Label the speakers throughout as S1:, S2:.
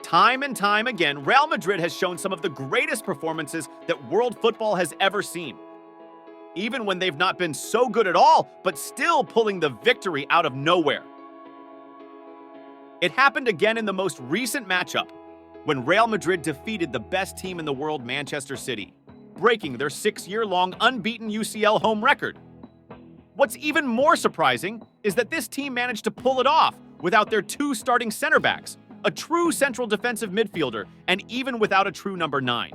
S1: Time and time again, Real Madrid has shown some of the greatest performances that world football has ever seen. Even when they've not been so good at all, but still pulling the victory out of nowhere. It happened again in the most recent matchup, when Real Madrid defeated the best team in the world, Manchester City, breaking their 6-year-long unbeaten UCL home record. What's even more surprising is that this team managed to pull it off without their 2 starting center backs, a true central defensive midfielder, and even without a true number 9.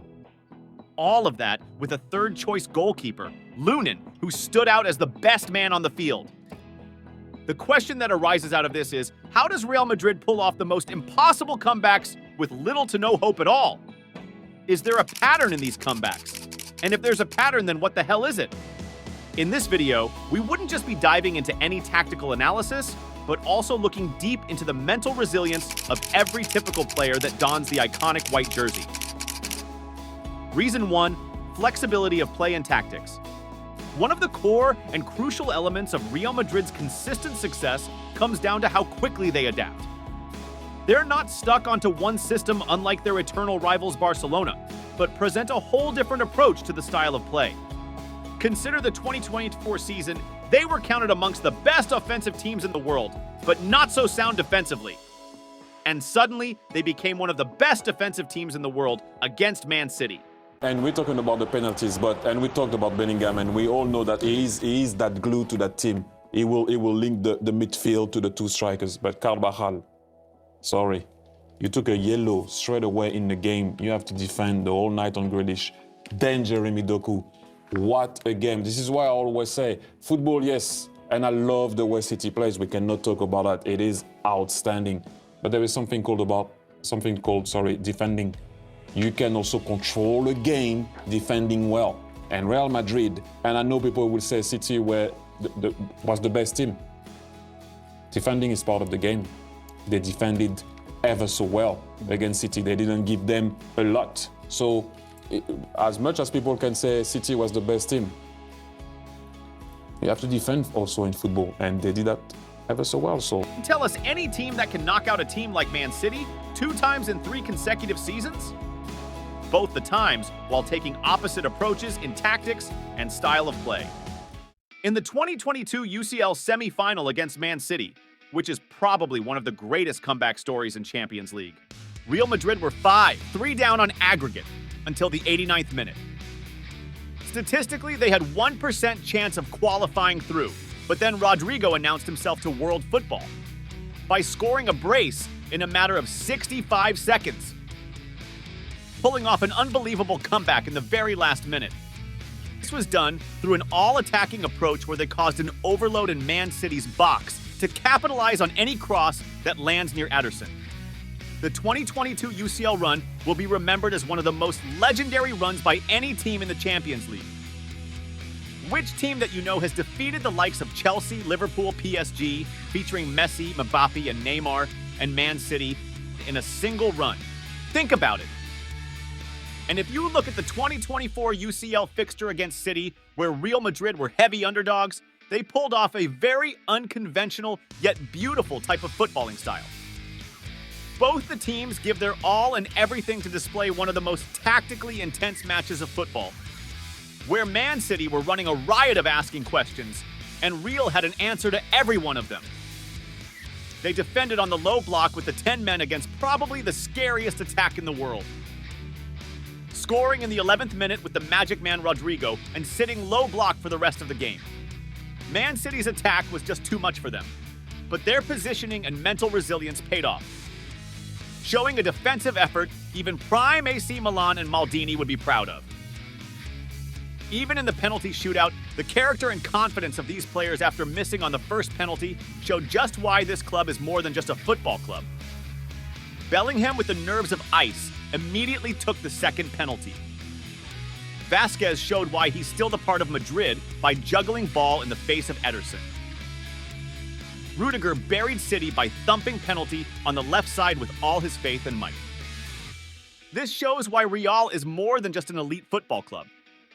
S1: All of that with a third-choice goalkeeper, Lunin, who stood out as the best man on the field. The question that arises out of this is, how does Real Madrid pull off the most impossible comebacks with little to no hope at all? Is there a pattern in these comebacks? And if there's a pattern, then what the hell is it? In this video, we wouldn't just be diving into any tactical analysis, but also looking deep into the mental resilience of every typical player that dons the iconic white jersey. Reason 1, flexibility of play and tactics. One of the core and crucial elements of Real Madrid's consistent success comes down to how quickly they adapt. They're not stuck onto one system unlike their eternal rivals Barcelona, but present a whole different approach to the style of play. Consider the 2024 season, they were counted amongst the best offensive teams in the world, but not so sound defensively. And suddenly, they became one of the best defensive teams in the world against Man City.
S2: And we're talking about the penalties, and we talked about Bellingham, and we all know that he is that glue to that team. He will link the midfield to the 2 strikers. But Carvajal, sorry, you took a yellow straight away in the game. You have to defend the whole night on Grealish. Then Jeremy Doku. What a game. This is why I always say, football, yes, and I love the way City plays. We cannot talk about that. It is outstanding. But there is something called defending. You can also control a game defending well. And Real Madrid, and I know people will say City was the best team. Defending is part of the game. They defended ever so well against City. They didn't give them a lot. So as much as people can say City was the best team, you have to defend also in football, and they did that ever so well. So
S1: tell us any team that can knock out a team like Man City 2 times in 3 consecutive seasons? Both the times while taking opposite approaches in tactics and style of play. In the 2022 UCL semi-final against Man City, which is probably one of the greatest comeback stories in Champions League, Real Madrid were 5-3 down on aggregate until the 89th minute. Statistically, they had 1% chance of qualifying through, but then Rodrigo announced himself to world football by scoring a brace in a matter of 65 seconds, pulling off an unbelievable comeback in the very last minute. This was done through an all-attacking approach where they caused an overload in Man City's box to capitalize on any cross that lands near Ederson. The 2022 UCL run will be remembered as one of the most legendary runs by any team in the Champions League. Which team that you know has defeated the likes of Chelsea, Liverpool, PSG, featuring Messi, Mbappe, and Neymar, and Man City in a single run? Think about it. And if you look at the 2024 UCL fixture against City, where Real Madrid were heavy underdogs, they pulled off a very unconventional yet beautiful type of footballing style. Both the teams give their all and everything to display one of the most tactically intense matches of football, where Man City were running a riot of asking questions, and Real had an answer to every one of them. They defended on the low block with the 10 men against probably the scariest attack in the world, scoring in the 11th minute with the magic man Rodrigo and sitting low block for the rest of the game. Man City's attack was just too much for them, but their positioning and mental resilience paid off, showing a defensive effort even prime AC Milan and Maldini would be proud of. Even in the penalty shootout, the character and confidence of these players after missing on the first penalty showed just why this club is more than just a football club. Bellingham, with the nerves of ice, immediately took the second penalty. Vasquez showed why he's still the part of Madrid by juggling ball in the face of Ederson. Rudiger buried City by thumping penalty on the left side with all his faith and might. This shows why Real is more than just an elite football club.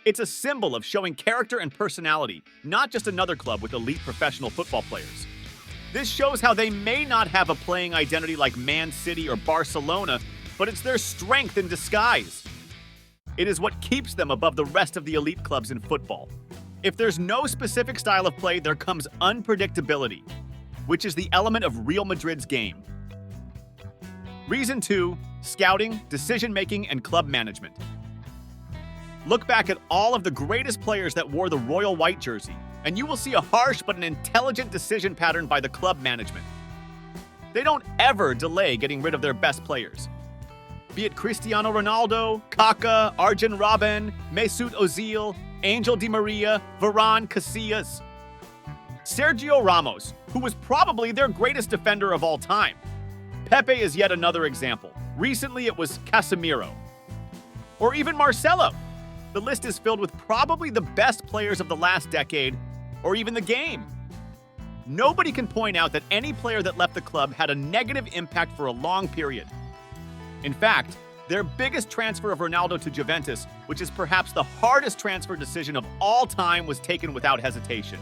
S1: It's a symbol of showing character and personality, not just another club with elite professional football players. This shows how they may not have a playing identity like Man City or Barcelona, but it's their strength in disguise. It is what keeps them above the rest of the elite clubs in football. If there's no specific style of play, there comes unpredictability, which is the element of Real Madrid's game. Reason 2, scouting, decision-making, and club management. Look back at all of the greatest players that wore the royal white jersey, and you will see a harsh but an intelligent decision pattern by the club management. They don't ever delay getting rid of their best players. Be it Cristiano Ronaldo, Kaká, Arjen Robben, Mesut Ozil, Angel Di Maria, Varane, Casillas. Sergio Ramos, who was probably their greatest defender of all time. Pepe is yet another example. Recently it was Casemiro. Or even Marcelo. The list is filled with probably the best players of the last decade, or even the game. Nobody can point out that any player that left the club had a negative impact for a long period. In fact, their biggest transfer of Ronaldo to Juventus, which is perhaps the hardest transfer decision of all time, was taken without hesitation,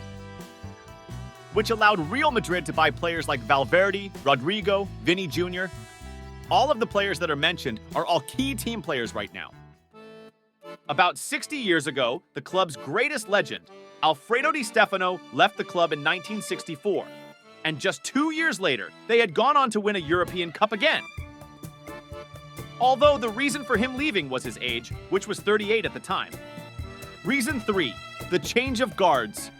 S1: which allowed Real Madrid to buy players like Valverde, Rodrigo, Vini Jr. All of the players that are mentioned are all key team players right now. About 60 years ago, the club's greatest legend, Alfredo Di Stefano, left the club in 1964, and just 2 years later, they had gone on to win a European Cup again. Although the reason for him leaving was his age, which was 38 at the time. Reason 3, the change of guards.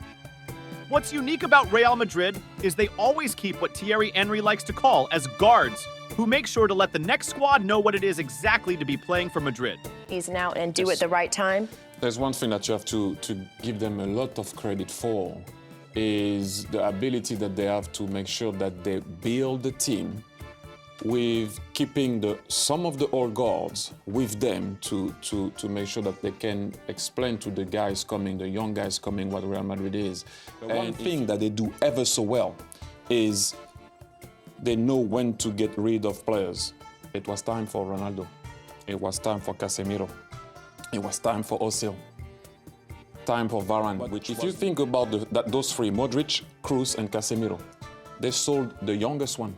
S1: What's unique about Real Madrid is they always keep what Thierry Henry likes to call as guards, who make sure to let the next squad know what it is exactly to be playing for Madrid.
S3: He's now and do at the right time.
S2: There's one thing that you have to give them a lot of credit for, is the ability that they have to make sure that they build the team with keeping some of the old guards with them to make sure that they can explain to the guys coming, the young guys coming, what Real Madrid is. One thing that they do ever so well is they know when to get rid of players. It was time for Ronaldo. It was time for Casemiro. It was time for Ozil. Time for Varane. If you think about those three, Modric, Kroos, and Casemiro, they sold the youngest one.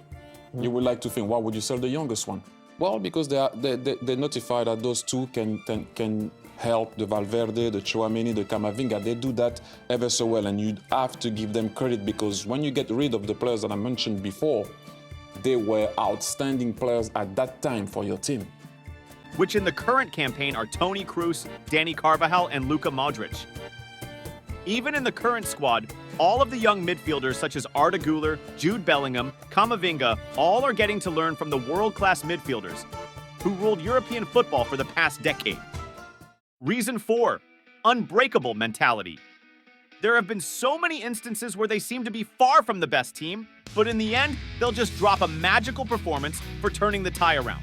S2: You would like to think, why would you sell the youngest one? Well, because they notified that those two can help the Valverde, the Tchouaméni, the Camavinga. They do that ever so well, and you have to give them credit, because when you get rid of the players that I mentioned before, they were outstanding players at that time for your team.
S1: Which in the current campaign are Toni Kroos, Dani Carvajal, and Luka Modric. Even in the current squad, all of the young midfielders such as Arda Güler, Jude Bellingham, Camavinga, all are getting to learn from the world-class midfielders who ruled European football for the past decade. Reason 4, unbreakable mentality. There have been so many instances where they seem to be far from the best team, but in the end, they'll just drop a magical performance for turning the tie around.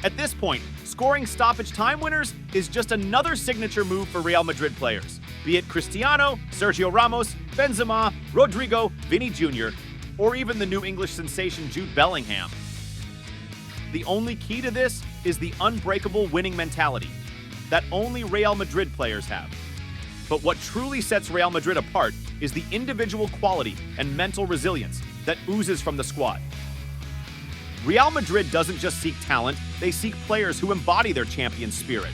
S1: At this point, scoring stoppage time winners is just another signature move for Real Madrid players, be it Cristiano, Sergio Ramos, Benzema, Rodrigo, Vini Jr., or even the new English sensation Jude Bellingham. The only key to this is the unbreakable winning mentality that only Real Madrid players have. But what truly sets Real Madrid apart is the individual quality and mental resilience that oozes from the squad. Real Madrid doesn't just seek talent, they seek players who embody their champion spirit.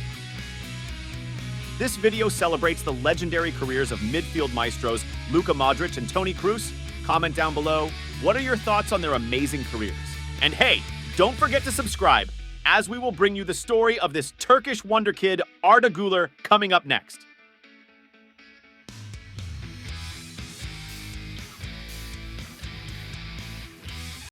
S1: This video celebrates the legendary careers of midfield maestros Luka Modric and Toni Kroos. Comment down below, what are your thoughts on their amazing careers? And hey, don't forget to subscribe, as we will bring you the story of this Turkish wonder kid, Arda Güler, coming up next.